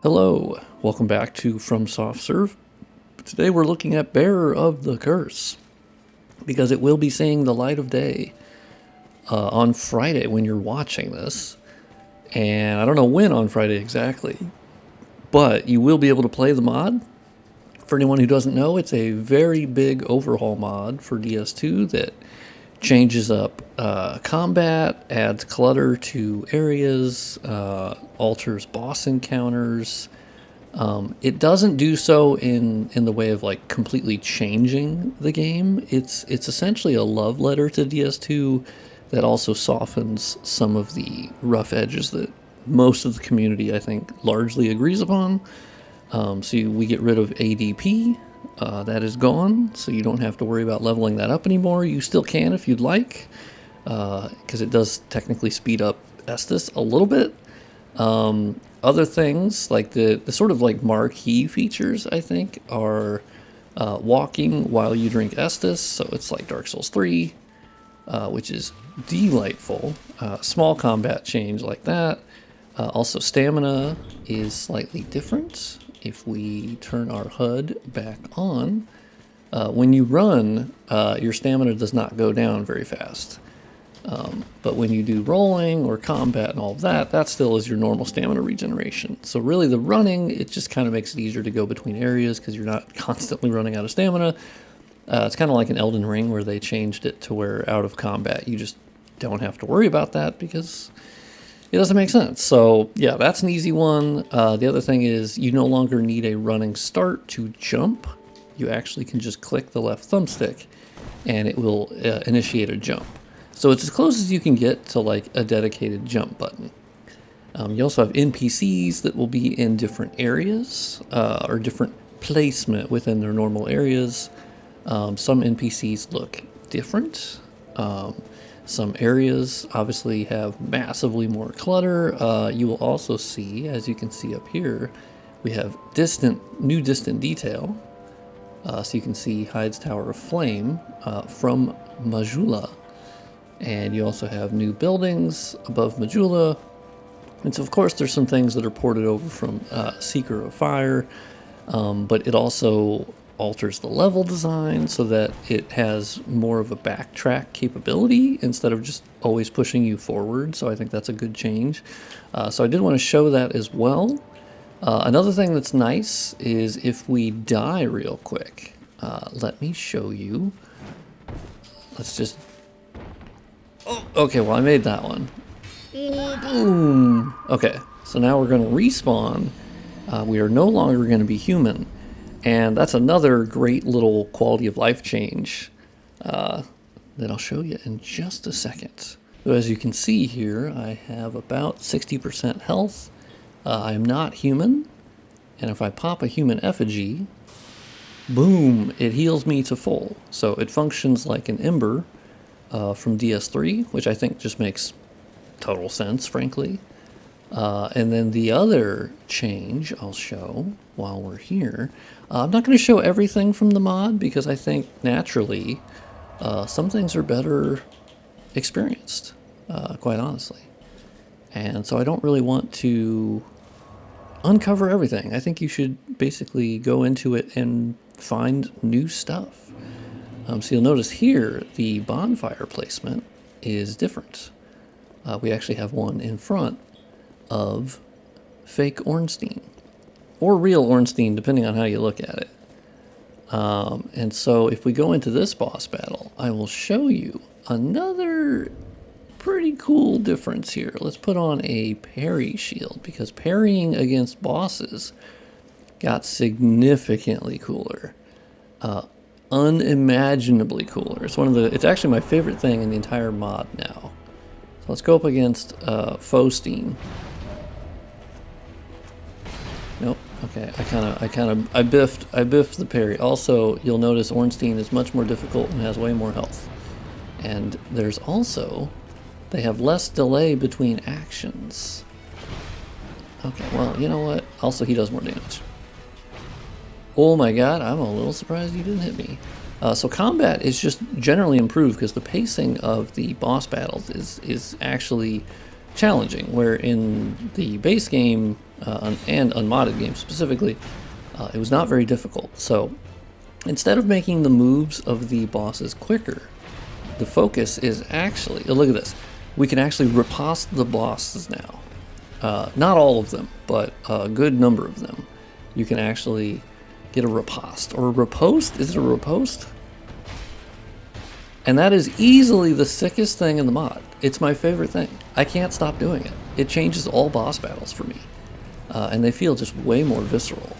Hello, welcome back to From Soft Serve. Today we're looking at Bearer of the Curse, because it will be seeing the light of day on Friday when you're watching this. And I don't know when on Friday exactly, but you will be able to play the mod. For anyone who doesn't know, it's a very big overhaul mod for DS2 that changes up combat, adds clutter to areas, alters boss encounters. It doesn't do so in the way of like completely changing the game. It's essentially a love letter to DS2 that also softens some of the rough edges that most of the community, I think, largely agrees upon. So we get rid of ADP. That is gone, so you don't have to worry about leveling that up anymore. You still can if you'd like, because it does technically speed up Estus a little bit. Other things, like the sort of like marquee features, I think, are walking while you drink Estus, so it's like Dark Souls 3, which is delightful. Small combat change like that. Also, stamina is slightly different. If we turn our HUD back on, when you run, your stamina does not go down very fast. But when you do rolling or combat and all of that, that still is your normal stamina regeneration. So really the running, it just kind of makes it easier to go between areas because you're not constantly running out of stamina. It's kind of like an Elden Ring where they changed it to where out of combat you just don't have to worry about that because it doesn't make sense. So yeah, that's an easy one. The other thing is you no longer need a running start to jump. You actually can just click the left thumbstick and it will initiate a jump. So it's as close as you can get to like a dedicated jump button. You also have NPCs that will be in different areas or different placement within their normal areas. Some NPCs look different. Some areas obviously have massively more clutter. You will also see, as you can see up here, we have new distant detail. So you can see Hyde's Tower of Flame from Majula. And you also have new buildings above Majula. And so of course there's some things that are ported over from Seeker of Fire, but it also alters the level design so that it has more of a backtrack capability instead of just always pushing you forward. So I think that's a good change. So I did want to show that as well. Another thing that's nice is if we die real quick, let me show you. Let's just, oh, okay, well I made that one. Boom. Okay, so now we're going to respawn. We are no longer going to be human. And that's another great little quality of life change that I'll show you in just a second. So as you can see here, I have about 60% health. I am not human. And if I pop a human effigy, boom, it heals me to full. So it functions like an Ember from DS3, which I think just makes total sense, frankly. And then the other change I'll show while we're here, I'm not going to show everything from the mod because I think naturally some things are better experienced, quite honestly. And so I don't really want to uncover everything. I think you should basically go into it and find new stuff. So you'll notice here the bonfire placement is different. We actually have one in front of fake Ornstein, or real Ornstein, depending on how you look at it. And so if we go into this boss battle, I will show you another pretty cool difference here. Let's put on a parry shield, because parrying against bosses got significantly cooler. Unimaginably cooler. It's actually my favorite thing in the entire mod now. So let's go up against Faustine. Nope. Okay, I biffed the parry. Also, you'll notice Ornstein is much more difficult and has way more health. And there's also, they have less delay between actions. Okay, well, you know what? Also, he does more damage. Oh my god, I'm a little surprised you didn't hit me. So combat is just generally improved because the pacing of the boss battles is actually challenging, where in the base game and unmodded games specifically, it was not very difficult. So instead of making the moves of the bosses quicker, the focus is actually, oh, look at this, we can actually riposte the bosses now. Not all of them, but a good number of them. You can actually get a riposte, or a riposte. Is it a riposte? And that is easily the sickest thing in the mod. It's my favorite thing. I can't stop doing it. It changes all boss battles for me. And they feel just way more visceral.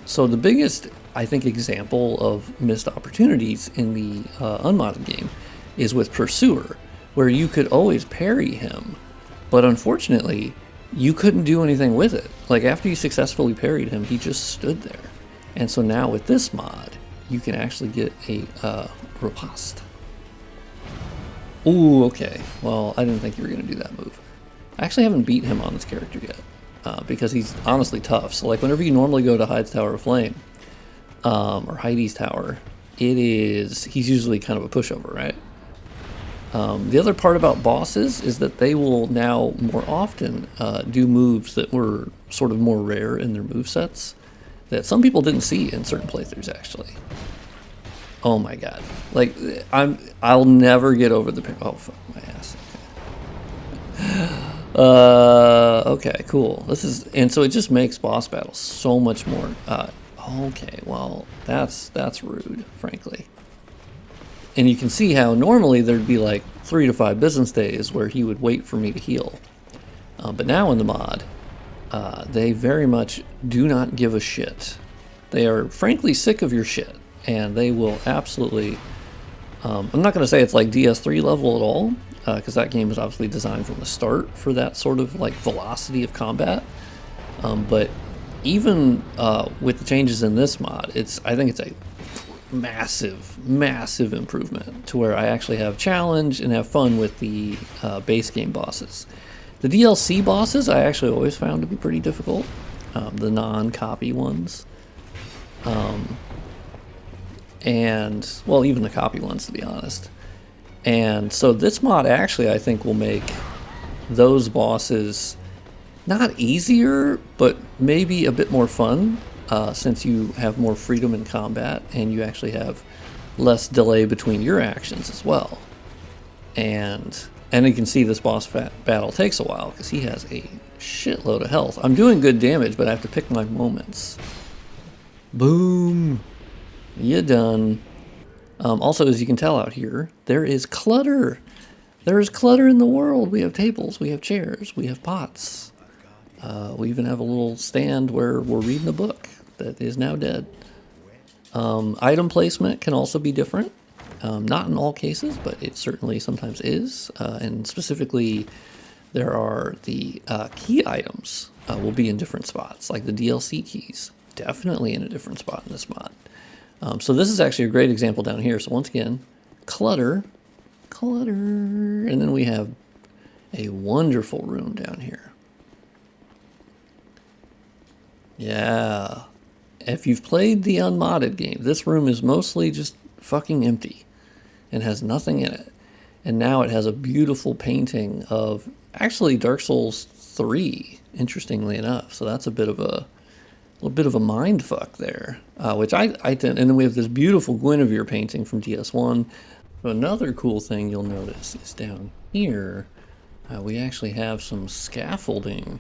So the biggest, I think, example of missed opportunities in the unmodded game is with Pursuer, where you could always parry him, but unfortunately, you couldn't do anything with it. Like, after you successfully parried him, he just stood there. And so now with this mod, you can actually get a riposte. Ooh, okay. Well, I didn't think you were going to do that move. I actually haven't beat him on this character yet, because he's honestly tough. So, like, whenever you normally go to Hyde's Tower of Flame, or Heidi's Tower, he's usually kind of a pushover, right? The other part about bosses is that they will now more often do moves that were sort of more rare in their movesets that some people didn't see in certain playthroughs, actually. Oh my god. Like, I'll never get over the... Oh, fuck my ass. Okay, cool. And so it just makes boss battles so much more... okay, well, that's rude, frankly. And you can see how normally there'd be like 3 to 5 business days where he would wait for me to heal. But now in the mod, they very much do not give a shit. They are frankly sick of your shit, and they will absolutely... I'm not going to say it's like DS3 level at all, because that game was obviously designed from the start for that sort of like velocity of combat. But even with the changes in this mod, I think it's a massive improvement to where I actually have challenge and have fun with the base game bosses. The DLC bosses I actually always found to be pretty difficult, the non-copy ones. And, well, even the copy ones, to be honest. And so this mod actually, I think, will make those bosses not easier, but maybe a bit more fun, since you have more freedom in combat and you actually have less delay between your actions as well. And you can see this boss battle takes a while because he has a shitload of health. I'm doing good damage, but I have to pick my moments. Boom. You're done. Also, as you can tell out here, there is clutter. There is clutter in the world. We have tables, we have chairs, we have pots. We even have a little stand where we're reading a book that is now dead. Item placement can also be different. Not in all cases, but it certainly sometimes is. And specifically, there are the key items will be in different spots, like the DLC keys. Definitely in a different spot in this mod. So this is actually a great example down here. So once again, clutter, and then we have a wonderful room down here. Yeah, if you've played the unmodded game, this room is mostly just fucking empty and has nothing in it. And now it has a beautiful painting of actually Dark Souls 3, interestingly enough. So that's a bit of a mind fuck there, which I tend, and then we have this beautiful Guinevere painting from DS1. So another cool thing you'll notice is down here, we actually have some scaffolding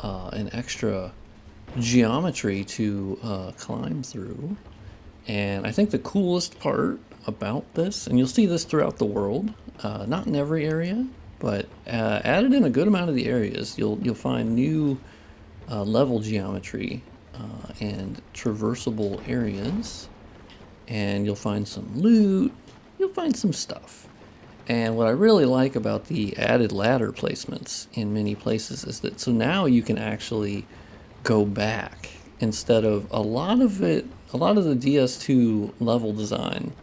and extra geometry to climb through. And I think the coolest part about this, and you'll see this throughout the world, not in every area, but added in a good amount of the areas, you'll find new level geometry and traversable areas, and you'll find some loot, you'll find some stuff. And what I really like about the added ladder placements in many places is that so now you can actually go back instead of a lot of the DS2 level design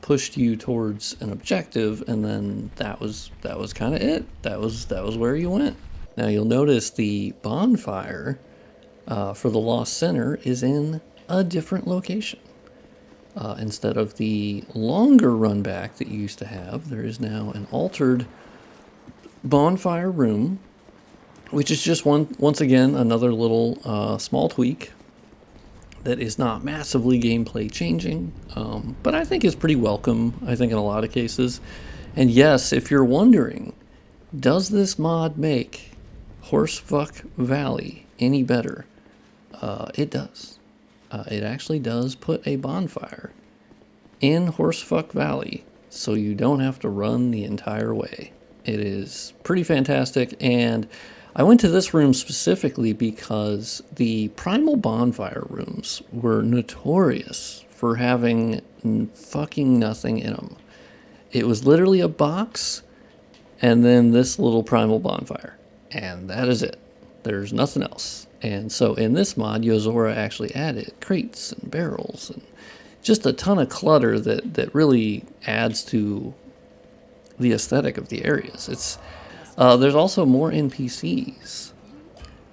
pushed you towards an objective, and then that was kind of it. That was where you went. Now you'll notice the bonfire for the Lost Center is in a different location. Instead of the longer run back that you used to have, there is now an altered bonfire room which is just once again, another little small tweak that is not massively gameplay changing, but I think is pretty welcome, I think, in a lot of cases. And yes, if you're wondering, does this mod make Horsefuck Valley any better? It does. It actually does put a bonfire in Horsefuck Valley, so you don't have to run the entire way. It is pretty fantastic, and I went to this room specifically because the primal bonfire rooms were notorious for having fucking nothing in them. It was literally a box and then this little primal bonfire, and that is it. There's nothing else. And so in this mod, Yozora actually added crates and barrels and just a ton of clutter that really adds to the aesthetic of the areas. It's there's also more NPCs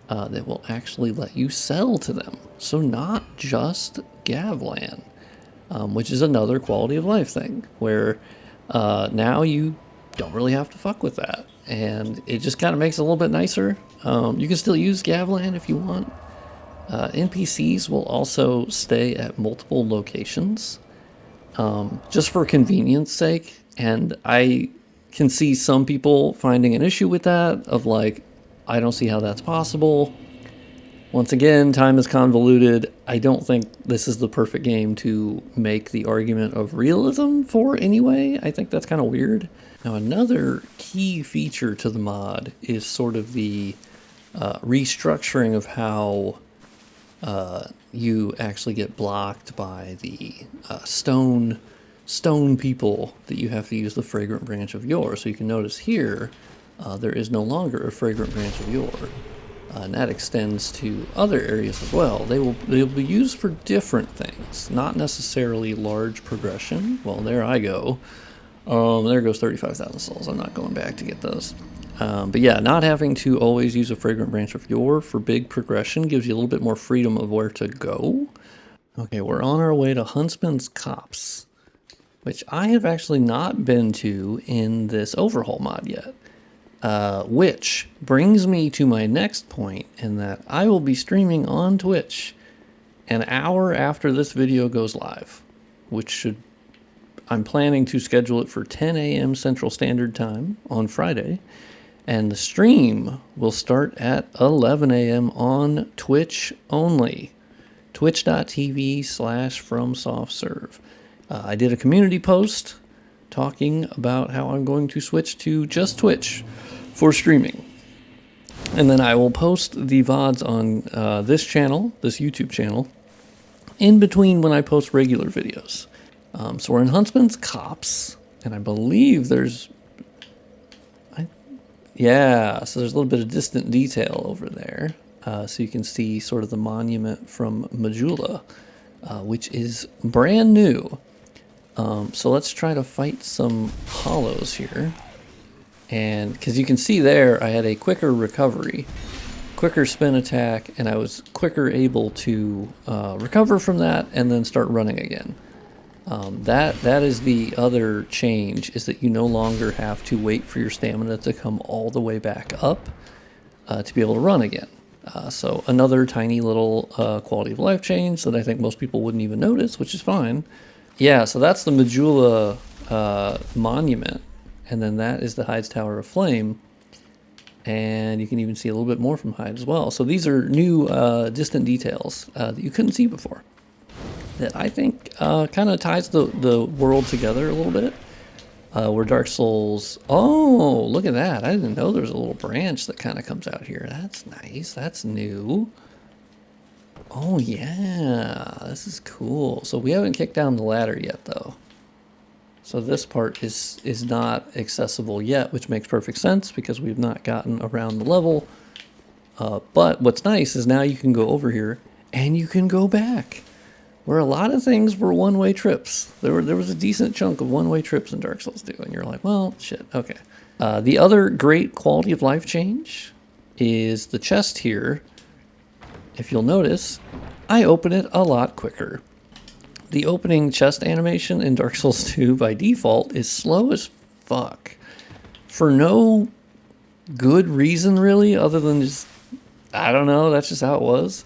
that will actually let you sell to them. So not just Gavlan, which is another quality of life thing, where now you don't really have to fuck with that. And it just kind of makes it a little bit nicer. You can still use Gavlan if you want. NPCs will also stay at multiple locations, just for convenience sake. And I can see some people finding an issue with that, of like, I don't see how that's possible. Once again, time is convoluted. I don't think this is the perfect game to make the argument of realism for anyway. I think that's kind of weird. Now, another key feature to the mod is sort of the restructuring of how you actually get blocked by the stone people that you have to use the fragrant branch of yore. So you can notice here, there is no longer a fragrant branch of yore. And that extends to other areas as well. They'll be used for different things, not necessarily large progression. Well, there I go. There goes 35,000 souls. I'm not going back to get those. But yeah, not having to always use a fragrant branch of yore for big progression gives you a little bit more freedom of where to go. Okay, we're on our way to Huntsman's Copse, which I have actually not been to in this overhaul mod yet. Which brings me to my next point, in that I will be streaming on Twitch an hour after this video goes live, I'm planning to schedule it for 10 a.m. Central Standard Time on Friday, and the stream will start at 11 a.m. on Twitch only, twitch.tv/FromSoftServe. I did a community post talking about how I'm going to switch to just Twitch for streaming. And then I will post the VODs on this channel, this YouTube channel, in between when I post regular videos. So we're in Huntsman's Copse, and I believe so there's a little bit of distant detail over there. So you can see sort of the monument from Majula, which is brand new. So let's try to fight some hollows here. And because you can see there, I had a quicker recovery, quicker spin attack, and I was quicker able to recover from that and then start running again. That is the other change, is that you no longer have to wait for your stamina to come all the way back up to be able to run again. So another tiny little quality of life change that I think most people wouldn't even notice, which is fine. Yeah, so that's the Majula monument. And then that is the Hyde's Tower of Flame. And you can even see a little bit more from Hyde as well. So these are new distant details that you couldn't see before, that I think kind of ties the world together a little bit. Where Dark Souls... Oh, look at that. I didn't know there's a little branch that kind of comes out here. That's nice. That's new. Oh, yeah. This is cool. So we haven't kicked down the ladder yet, though. So this part is not accessible yet, which makes perfect sense because we've not gotten around the level. But what's nice is now you can go over here and you can go back, where a lot of things were one-way trips. There was a decent chunk of one-way trips in Dark Souls 2, and you're like, well, shit, okay. The other great quality of life change is the chest here. If you'll notice, I open it a lot quicker. The opening chest animation in Dark Souls 2 by default is slow as fuck for no good reason really, other than just, I don't know, that's just how it was.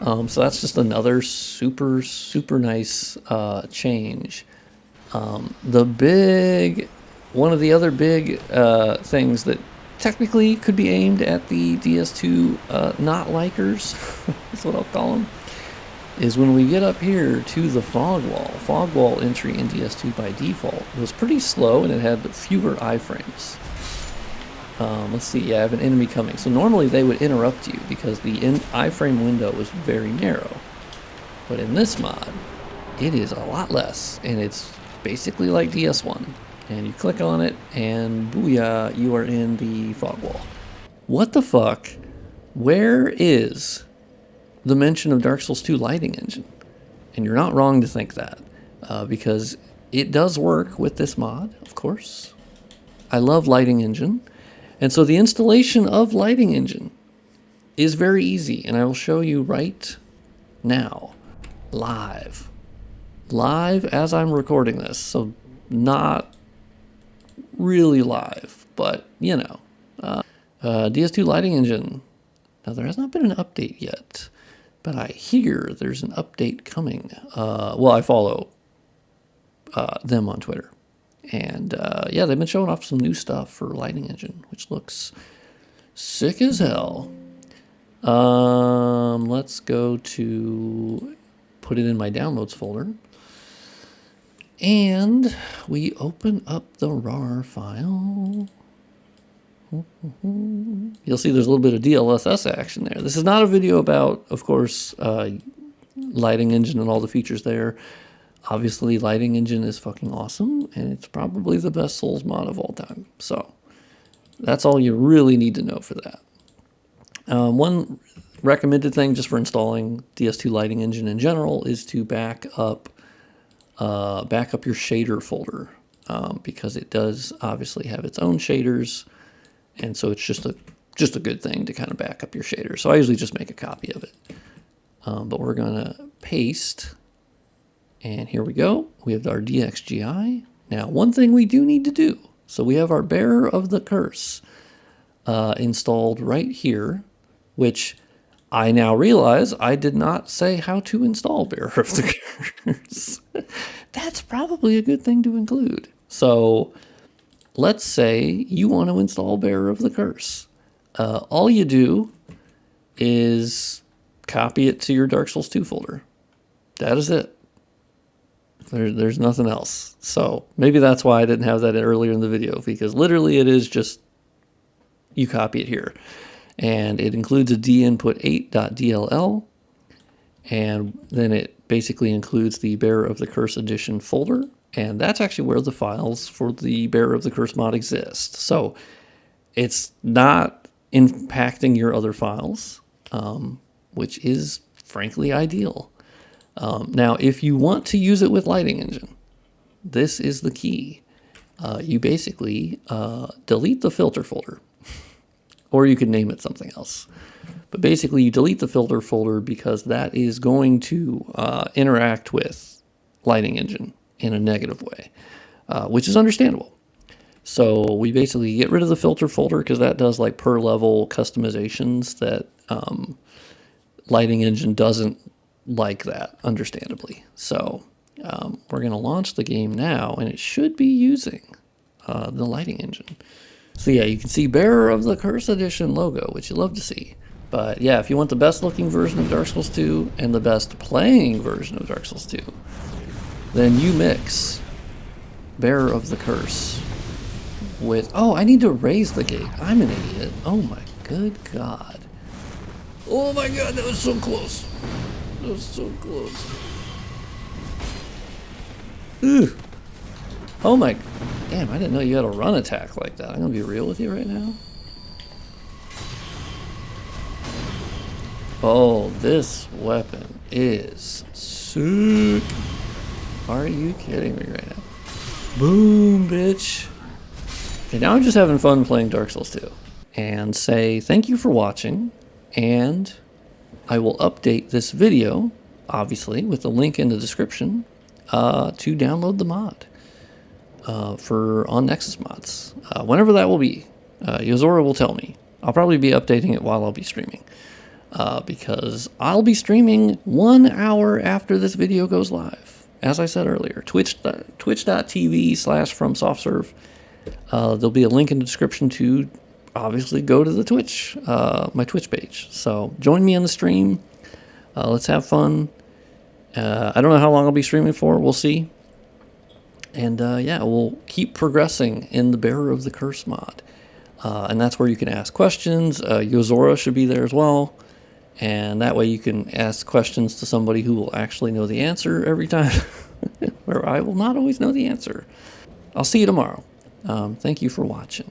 So that's just another super, super nice change. One of the other big things that technically could be aimed at the DS2 not likers, is what I'll call them, is when we get up here to the fog wall. Fog wall entry in DS2 by default was pretty slow and it had fewer iframes. Let's see, yeah, I have an enemy coming. So normally they would interrupt you because the iframe window was very narrow. But in this mod, it is a lot less, and it's basically like DS1. And you click on it, and booyah, you are in the fog wall. What the fuck? Where is the mention of Dark Souls 2 lighting engine? And you're not wrong to think that, because it does work with this mod, of course. I love lighting engine. And so the installation of lighting engine is very easy, and I will show you right now, live as I'm recording this. So not really live, but you know, DS2 lighting engine. Now there has not been an update yet, but I hear there's an update coming. Well, I follow them on Twitter. And yeah, they've been showing off some new stuff for lighting engine, which looks sick as hell. Let's go to put it in my downloads folder. And we open up the RAR file. You'll see there's a little bit of DLSS action there. This is not a video about, of course, lighting engine and all the features there. Obviously, lighting engine is fucking awesome, and it's probably the best Souls mod of all time. So that's all you really need to know for that. One recommended thing just for installing DS2 lighting engine in general is to back up your shader folder, because it does obviously have its own shaders, and so it's just a good thing to kind of back up your shader. So I usually just make a copy of it. But we're gonna paste. And here we go. We have our DXGI. Now, one thing we do need to do. So we have our Bearer of the Curse installed right here, which I now realize I did not say how to install Bearer of the Curse. That's probably a good thing to include. So let's say you want to install Bearer of the Curse. All you do is copy it to your Dark Souls 2 folder. That is it. There's nothing else. So maybe that's why I didn't have that earlier in the video, because literally it is just, you copy it here. And it includes a dinput8.dll, and then it basically includes the Bearer of the Curse Edition folder, and that's actually where the files for the Bearer of the Curse mod exist. So it's not impacting your other files, which is frankly ideal. Now, if you want to use it with lighting engine, this is the key. You basically delete the filter folder, or you could name it something else. But basically, you delete the filter folder because that is going to interact with lighting engine in a negative way, which is understandable. So we basically get rid of the filter folder because that does like per level customizations that lighting engine doesn't like that, understandably. So we're going to launch the game now, and it should be using the lighting engine. So yeah, you can see Bearer of the Curse Edition logo, which you love to see. But yeah, if you want the best looking version of Dark Souls 2 and the best playing version of Dark Souls 2, then you mix Bearer of the Curse with... Oh, I need to raise the gate. I'm an idiot. Oh my good God. Oh my God, that was so close. That was so close. Ugh. Oh my... Damn, I didn't know you had a run attack like that. I'm gonna be real with you right now. Oh, this weapon is sick. Are you kidding me right now? Boom, bitch. Okay, now I'm just having fun playing Dark Souls 2. And say thank you for watching, and I will update this video, obviously, with the link in the description, to download the mod on Nexus mods, whenever that will be. Yozora will tell me. I'll probably be updating it while I'll be streaming. Because I'll be streaming 1 hour after this video goes live. As I said earlier, twitch.tv/FromSoftServe. There'll be a link in the description to obviously go to the Twitch, my Twitch page. So join me on the stream. Let's have fun. I don't know how long I'll be streaming for. We'll see. And yeah, we'll keep progressing in the Bearer of the Curse mod. And that's where you can ask questions. Yozora should be there as well. And that way you can ask questions to somebody who will actually know the answer every time. Where I will not always know the answer. I'll see you tomorrow. Thank you for watching.